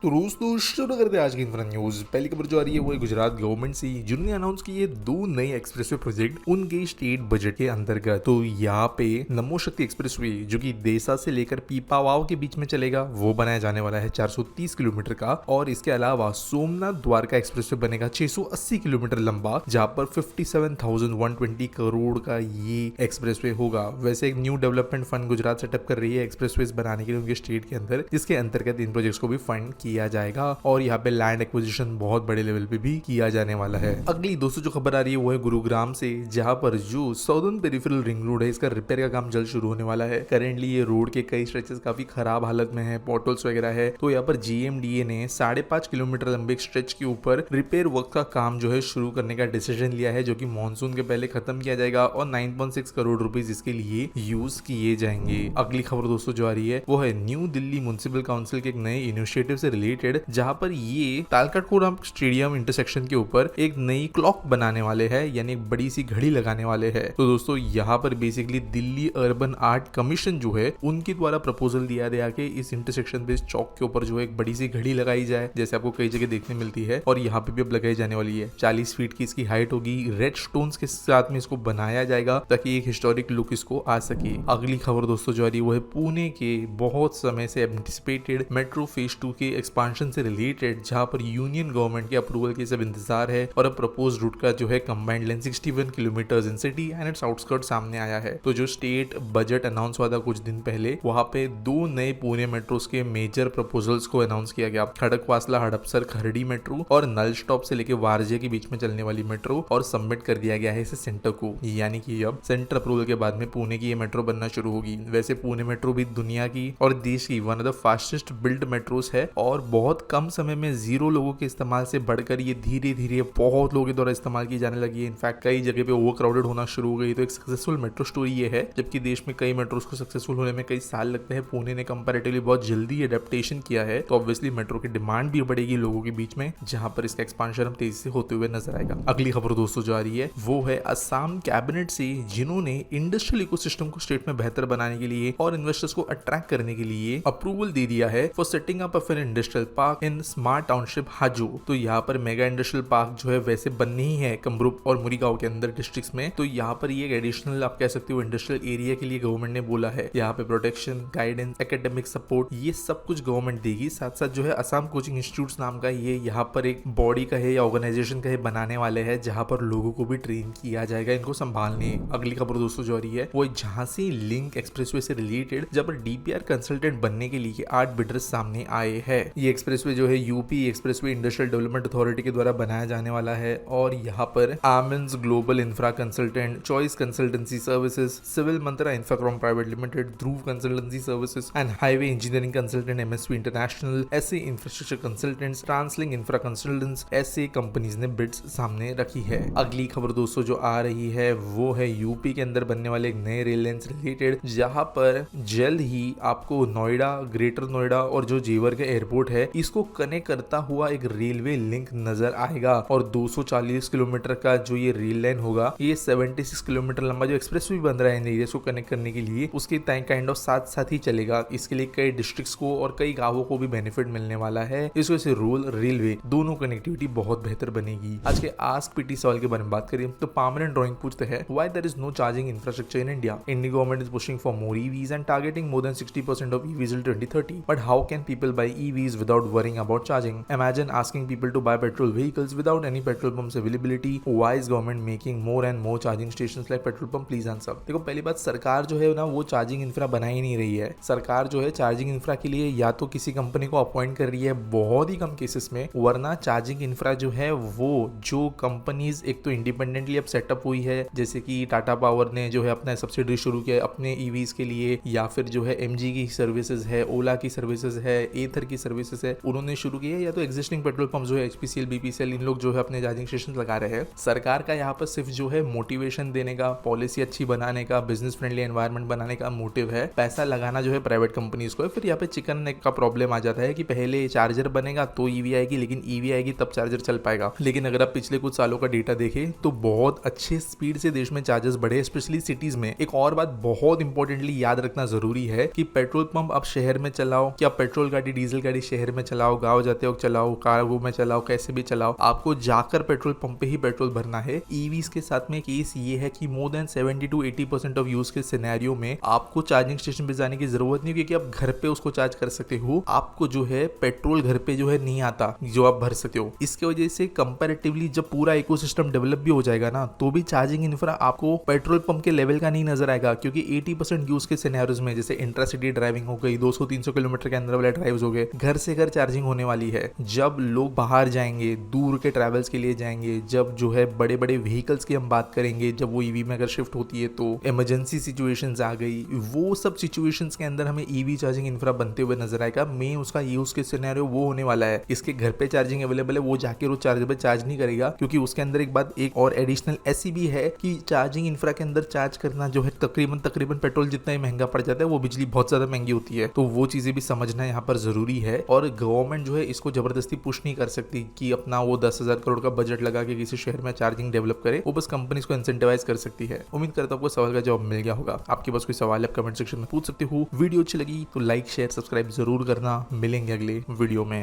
तो दोस्तों शुरू करते हैं आज की इंफ्रा न्यूज। पहली खबर जो आ रही है वो है गुजरात गवर्नमेंट से, जिन्होंने अनाउंस की है 2 नए एक्सप्रेसवे प्रोजेक्ट उनके स्टेट बजट के अंतर्गत। तो यहाँ पे नमो शक्ति एक्सप्रेसवे जो कि देसा से लेकर पीपावाव के बीच में चलेगा वो बनाया जाने वाला है 430 किलोमीटर का। और इसके अलावा सोमनाथ द्वारका एक्सप्रेसवे बनेगा 680 किलोमीटर लंबा, जहाँ पर 57,120 करोड़ का ये एक्सप्रेसवे होगा। वैसे एक new development fund Gujarat setup कर रही है एक्सप्रेसवे बनाने के लिए उनके स्टेट के अंदर, जिसके अंतर्गत इन प्रोजेक्ट्स को भी फंड किया जाएगा और यहाँ पे लैंड एक्विजिशन बहुत बड़े लेवल पे भी किया जाने वाला है। अगली दोस्तों जो खबर आ रही है वो है गुरुग्राम से, जहाँ पर जो साउदर्न पेरिफेरल रिंग रोड है इसका रिपेयर का काम जल्द शुरू होने वाला है। करेंटली ये रोड के कई स्ट्रेचेस काफी खराब हालत में है, पोर्टल्स वगैरह है। तो यहाँ पर GMDA ने 5.5 किलोमीटर लंबे स्ट्रेच के ऊपर रिपेयर वर्क का काम जो है शुरू करने का डिसीजन लिया है, जो कि मानसून के पहले खत्म किया जाएगा और 9.6 करोड़ रुपीस इसके लिए यूज किए जाएंगे। अगली खबर दोस्तों जो आ रही है वो है न्यू दिल्ली म्युनिसिपल काउंसिल के एक नए इनिशिएटिव से रिलेटेड, जहां पर ये तालकटोरा स्टेडियम इंटरसेक्शन के ऊपर एक नई क्लॉक बनाने वाले हैं, यानी एक बड़ी सी घड़ी लगाने वाले हैं। तो दोस्तों यहाँ पर basically Delhi urban art commission जो है उनके द्वारा प्रपोजल दिया गया कि इस इंटरसेक्शन बेस्ड चौक के ऊपर जो है एक बड़ी सी घड़ी लगाई जाए, जैसे आपको कई जगह देखने मिलती है। और यहाँ पे भी अब लगाई जाने वाली है। 40 फीट की इसकी हाइट होगी, रेड स्टोन्स के साथ में इसको बनाया जाएगा ताकि एक हिस्टोरिक लुक इसको आ सके। अगली खबर दोस्तों जो आ रही है वो है पुणे के बहुत समय से एंटिसिपेटेड मेट्रो फेज 2 के एक्सपांशन से रिलेटेड, जहां पर यूनियन गवर्नमेंट के अप्रूवल के सब इंतजार है। और अब प्रपोज रूट का जो है combined length 61 kilometre in city and it's outskirt सामने आया है। तो जो स्टेट बजट अनाउंस हुआ था कुछ दिन पहले, वहां पे 2 नए पुणे मेट्रोस के मेजर प्रपोजल्स को अनाउंस किया गया। खड़कवासला हड़पसर खरड़ी मेट्रो और नल स्टॉप से लेके वारजे के बीच में चलने वाली मेट्रो, और सबमिट कर दिया गया है इसे सेंटर को। यानी कि अब सेंटर अप्रूवल के बाद में पुणे की ये मेट्रो बनना शुरू होगी। वैसे पुणे मेट्रो भी दुनिया की और देश की one of the fastest build metros है और बहुत कम समय में 0 लोगों के इस्तेमाल से बढ़कर ये धीरे धीरे बहुत लोगों के द्वारा इस्तेमाल की जाने लगी है। इनफैक्ट कई जगह पे ओवर क्राउडेड होना शुरू हो गई। तो एक सक्सेसफुल मेट्रो स्टोरी ये है, जबकि देश में कई मेट्रोस को सक्सेसफुल होने में कई साल लगते हैं, पुणे ने कंपैरेटिवली बहुत जल्दी एडेप्टेशन किया है। तो ऑब्वियसली मेट्रो की डिमांड भी बढ़ेगी लोगों के बीच में, जहां पर इसका एक्सपांशन हम तेजी से होते हुए नजर आएगा। अगली खबर दोस्तों जो आ रही है वो है असम कैबिनेट से, जिन्होंने इंडस्ट्रियल इकोसिस्टम को स्टेट में बेहतर बनाने के लिए और इन्वेस्टर्स को अट्रैक्ट करने के लिए अप्रूवल दे दिया है for setting up of an industrial park in smart township Hajo. तो यहाँ पर मेगा इंडस्ट्रियल पार्क जो है वैसे बननी ही है कमरूप और मुरीगांव के अंदर डिस्ट्रिक्ट्स में। तो यहाँ पर ये एडिशनल आप कह सकते हो इंडस्ट्रियल एरिया के लिए गवर्नमेंट ने बोला है। यहाँ पे प्रोटेक्शन, गाइडेंस, एकेडमिक सपोर्ट ये सब कुछ गवर्नमेंट देगी। साथ साथ जो है असम कोचिंग इंस्टीट्यूट नाम का ये यहाँ पर एक बॉडी का है या ऑर्गेनाइजेशन का है बनाने वाले हैं, जहाँ पर लोगों को भी ट्रेन किया जाएगा इनको संभालने। अगली खबर दोस्तों जो आ रही है वो झांसी लिंक एक्सप्रेसवे से रिलेटेड, जहाँ पर DPR कंसल्टेंट बनने के लिए 8 बिडर्स सामने आए हैं। ये एक्सप्रेसवे जो है UP expressway industrial development authority के द्वारा बनाया जाने वाला है। और यहाँ पर आमिन्स global infra consultant, choice consultancy services, civil Mantra इंफ्राक्रॉम private limited, Dhruv consultancy services and highway engineering consultant MSV international, SA infrastructure consultants, translink infra consultants, SA companies ने बिड्स सामने रखी है। अगली खबर दोस्तों जो आ रही है वो है यूपी के अंदर बनने वाले एक नए रेल लाइन से रिलेटेड, जहां पर जल्द ही आपको नोएडा, ग्रेटर नोएडा और जो जेवर के एयरपोर्ट है इसको कनेक्ट करता हुआ एक रेलवे लिंक नजर आएगा। और 240 किलोमीटर का जो ये रेल लाइन होगा, ये 76 किलोमीटर लंबा जो एक्सप्रेस भी बन रहा है इन एरियाज को कनेक्ट करने के लिए, उसके काइंड ऑफ साथ साथ ही चलेगा। इसके लिए कई डिस्ट्रिक्ट्स को और कई गांवों को भी बेनिफिट मिलने वाला है। इस वजह से रोड, रेलवे दोनों कनेक्टिविटी बहुत बेहतर बनेगी। आज के आस्क पीटी सवाल के बारे में बात करें तो परमानेंट ड्राइंग पूछते हैं, why there is no charging infrastructure in India? Indian government is pushing for more EVs and targeting more than 60% of EVs till 2030. But how can people buy EVs without worrying about charging? Imagine asking people to buy petrol vehicles without any petrol pumps availability. Why is government making more and more charging stations like petrol pump? Please answer. देखो पहली बात, सरकार जो है ना वो charging infra बना ही नहीं रही है। सरकार जो है चार्जिंग इंफ्रा के लिए या तो किसी कंपनी को अपॉइंट कर रही है बहुत ही कम केसेस में, वरना चार्जिंग इंफ्रा जो है वो जो कंपनीज एक तो इंडिपेंडेंटली अब सेटअप हुई है, जैसे कि टाटा पावर ने जो है अपना सब्सिडी शुरू किया अपने EVs के लिए, या फिर जो है MG की सर्विसेज है, ओला की सर्विसेज है, एथर की सर्विसेज है, उन्होंने शुरू की है। या तो एग्जिस्टिंग पेट्रोल पंप जो है HPCL, BPCL इन लोग जो है अपने चार्जिंग स्टेशन लगा रहे हैं। सरकार का यहाँ पर सिर्फ जो है मोटिवेशन देने का, पॉलिसी अच्छी बनाने का, बिजनेस फ्रेंडली एनवायरनमेंट बनाने का मोटिव है। पैसा लगाना जो है प्राइवेट कंपनीज को है। फिर यहाँ पे चिकन नेक का प्रॉब्लम आ जाता है कि पहले चार्जर बनेगा तो EV आएगी, लेकिन EV आएगी तब चार्जर चल पाएगा। लेकिन अगर आप पिछले कुछ सालों का डेटा देखें तो बहुत अच्छे स्पीड से देश में चार्जर्स बढ़े, स्पेशली सिटीज में। एक और बात बहुत इंपॉर्टेंटली याद रखना जरूरी है कि पेट्रोल पंप आप शहर में चलाओ, क्या पेट्रोल गाड़ी, डीजल गाड़ी शहर में चलाओ, गाँव जाते हो चलाओ, कार्गो में चलाओ, कैसे भी चलाओ, आपको जाकर पेट्रोल पंप पे ही पेट्रोल भरना है। ईवीज के साथ में केस ये है कि more than 70 to 80% of use के सिनेरियो में आपको चार्जिंग स्टेशन पे जाने की जरूरत नहीं, क्योंकि आप घर पे उसको चार्ज कर सकते हो। आपको जो है पेट्रोल घर पे जो है नहीं आता जो आप भर सकते हो। इसके वजह से कंपैरेटिवली जब पूरा इकोसिस्टम डेवलप भी हो जाएगा ना, तो भी चार्जिंग इंफ्रा आपको पेट्रोल पंप के लेवल का नहीं नजर आएगा, क्योंकि 80% यूज के सिनेरियोज में जैसे इंट्रासिटी ड्राइविंग हो गई, 200-300 किलोमीटर के अंदर वाले ड्राइव्स हो गए, घर से घर चार्जिंग होने वाली है। जब लोग बाहर जाएंगे, दूर के ट्रैवल्स के लिए जाएंगे, जब जो है बड़े बड़े व्हीकल्स की हम बात करेंगे, जब वो ईवी में अगर शिफ्ट होती है तो इमरजेंसी सिचुएशंस आ गई, वो सब सिचुएशंस के अंदर हमें ईवी चार्जिंग इंफ्रा बनते हुए नजर आएगा। मैं उसका यूज के सिनेरियो वो होने वाला है, इसके घर पे चार्जिंग अवेलेबल है, वो जाके रोज चार्जेबल चार्ज नहीं करेगा, क्योंकि उसके अंदर एक और एडिशनल ऐसी भी है कि चार्जिंग इंफ्रा के अंदर चार्ज करना जो है तकरीबन पेट्रोल जितना ही महंगा पड़ जाता है, वो बिजली बहुत ज्यादा महंगी होती है। तो वो चीजें भी समझना यहाँ पर जरूरी है। और गवर्नमेंट जो है इसको जबरदस्ती पुश नहीं कर सकती कि अपना वो 10,000 करोड़ का बजट लगा के किसी शहर में चार्जिंग डेवलप करे। वो बस कंपनीज को इंसेंटिवाइज कर सकती है। उम्मीद करता हूँ आपको सवाल का जवाब मिल गया होगा। आपके पास कोई सवाल है, कमेंट सेक्शन में पूछ सकते हो। वीडियो अच्छी लगी तो लाइक शेयर सब्सक्राइब जरूर करना। मिलेंगे अगले वीडियो में।